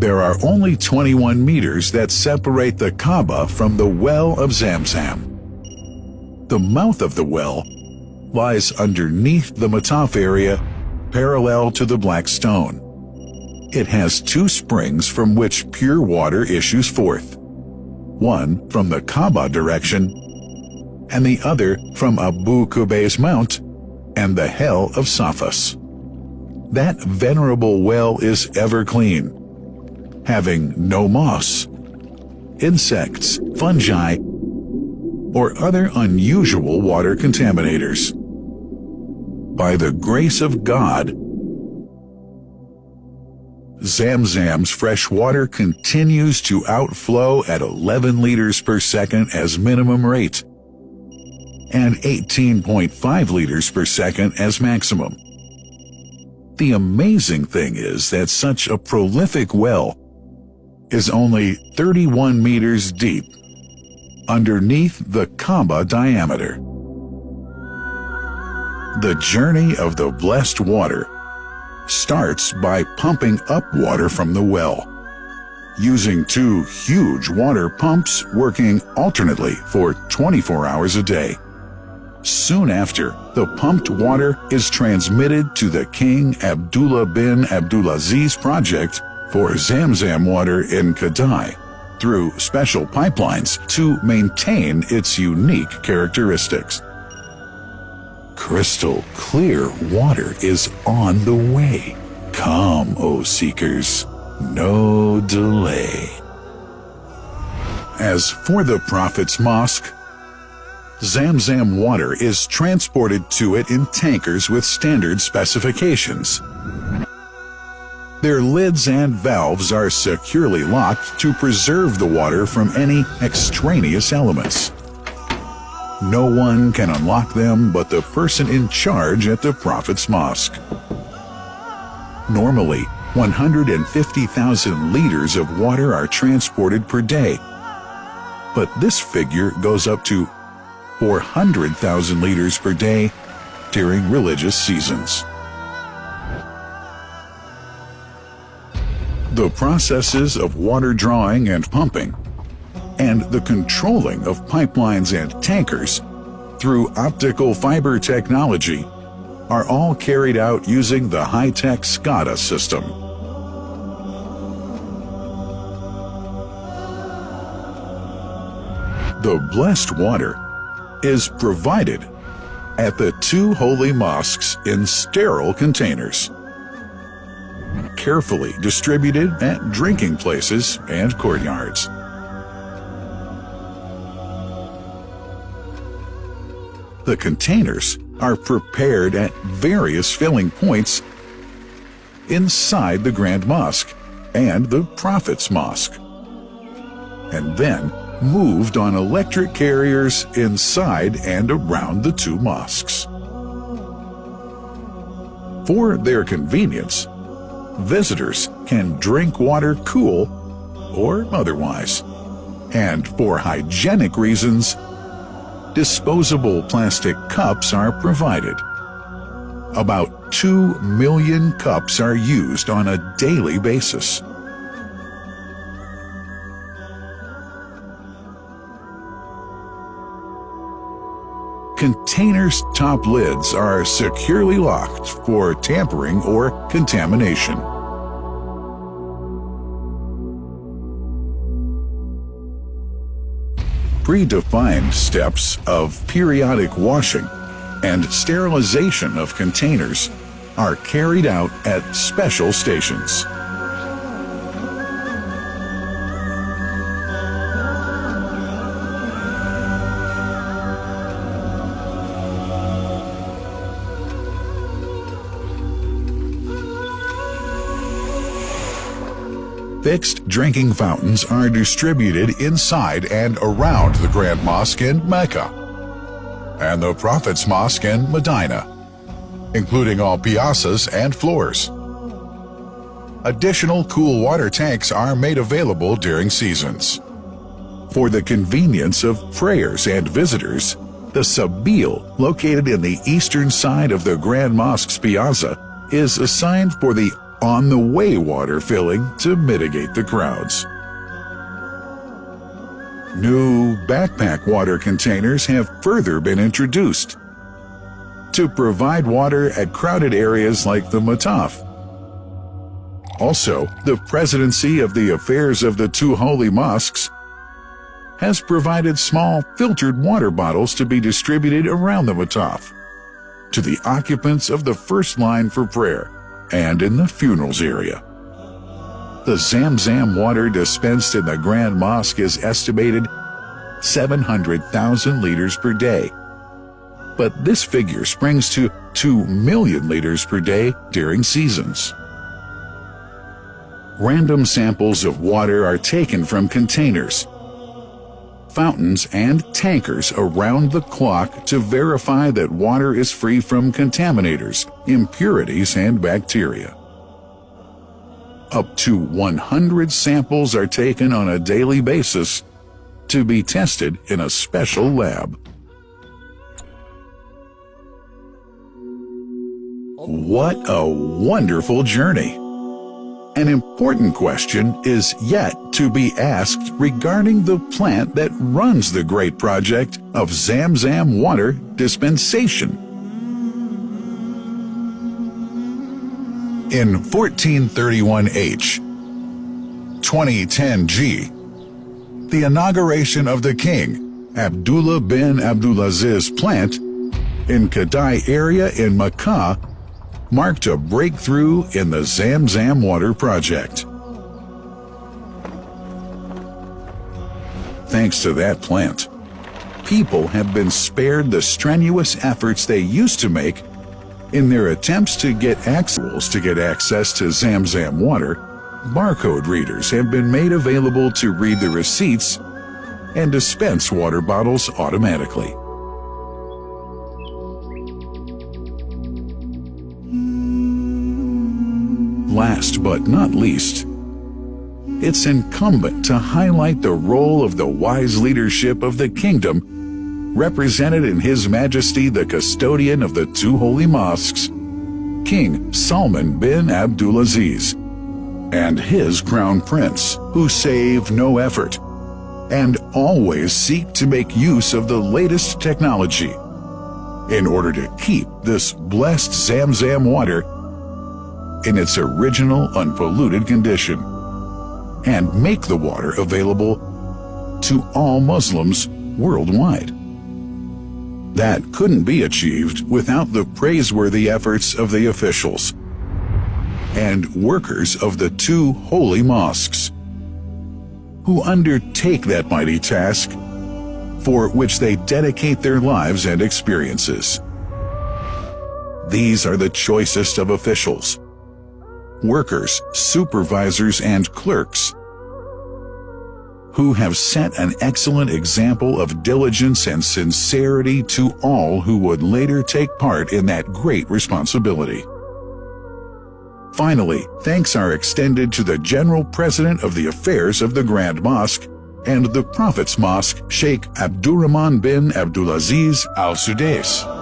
There are only 21 meters that separate the Kaaba from the Well of Zamzam. The mouth of the well lies underneath the Mataf area, parallel to the black stone. It has two springs from which pure water issues forth, one from the Kaaba direction and the other from Abu Qubay's mount and the Hell of Safas. That venerable well is ever clean, having no moss, insects, fungi, or other unusual water contaminators. By the grace of God, Zamzam's fresh water continues to outflow at 11 liters per second as minimum rate and 18.5 liters per second as maximum. The amazing thing is that such a prolific well is only 31 meters deep underneath the Kaaba diameter. The journey of the blessed water starts by pumping up water from the well, using two huge water pumps working alternately for 24 hours a day. Soon after, the pumped water is transmitted to the King Abdullah bin Abdulaziz project for Zamzam water in Kadai through special pipelines to maintain its unique characteristics. Crystal clear water is on the way. Come, O seekers, no delay. As for the Prophet's Mosque, Zamzam water is transported to it in tankers with standard specifications. Their lids and valves are securely locked to preserve the water from any extraneous elements. No one can unlock them but the person in charge at the Prophet's Mosque. Normally, 150,000 liters of water are transported per day, but this figure goes up to 400,000 liters per day during religious seasons. The processes of water drawing and pumping, and the controlling of pipelines and tankers through optical fiber technology are all carried out using the high-tech SCADA system. The blessed water is provided at the two holy mosques in sterile containers, carefully distributed at drinking places and courtyards. The containers are prepared at various filling points inside the Grand Mosque and the Prophet's Mosque, and then moved on electric carriers inside and around the two mosques. For their convenience, visitors can drink water cool or otherwise, and for hygienic reasons, disposable plastic cups are provided. About 2 million cups are used on a daily basis. Containers' top lids are securely locked for tampering or contamination. Predefined steps of periodic washing and sterilization of containers are carried out at special stations. Fixed drinking fountains are distributed inside and around the Grand Mosque in Mecca and the Prophet's Mosque in Medina, including all piazzas and floors. Additional cool water tanks are made available during seasons. For the convenience of prayers and visitors, the Sabil, located in the eastern side of the Grand Mosque's piazza, is assigned for the on-the-way water filling to mitigate the crowds. New backpack water containers have further been introduced to provide water at crowded areas like the Mataf. Also, the Presidency of the Affairs of the Two Holy Mosques has provided small filtered water bottles to be distributed around the Mataf to the occupants of the first line for prayer and in the funerals area. The Zamzam water dispensed in the Grand Mosque is estimated 700,000 liters per day, but this figure springs to 2 million liters per day during seasons. Random samples of water are taken from containers, fountains, and tankers around the clock to verify that water is free from contaminators, impurities, and bacteria. Up to 100 samples are taken on a daily basis to be tested in a special lab. What a wonderful journey! An important question is yet to be asked regarding the plant that runs the great project of Zamzam water dispensation. In 1431 H, 2010 G, the inauguration of the king, Abdullah bin Abdulaziz plant, in Kadai area in Mecca marked a breakthrough in the Zamzam water project. Thanks to that plant, people have been spared the strenuous efforts they used to make in their attempts to get access to Zamzam water. Barcode readers have been made available to read the receipts and dispense water bottles automatically. Last but not least, it's incumbent to highlight the role of the wise leadership of the kingdom, represented in His Majesty the custodian of the two holy mosques, King Salman bin Abdulaziz, and his crown prince, who save no effort and always seek to make use of the latest technology in order to keep this blessed Zamzam water in its original unpolluted condition and make the water available to all Muslims worldwide. That couldn't be achieved without the praiseworthy efforts of the officials and workers of the two holy mosques, who undertake that mighty task for which they dedicate their lives and experiences. These are the choicest of officials, workers, supervisors, and clerks, who have set an excellent example of diligence and sincerity to all who would later take part in that great responsibility. Finally, thanks are extended to the General President of the Affairs of the Grand Mosque and the Prophet's Mosque, Sheikh Abdurrahman bin Abdulaziz Al Sudais.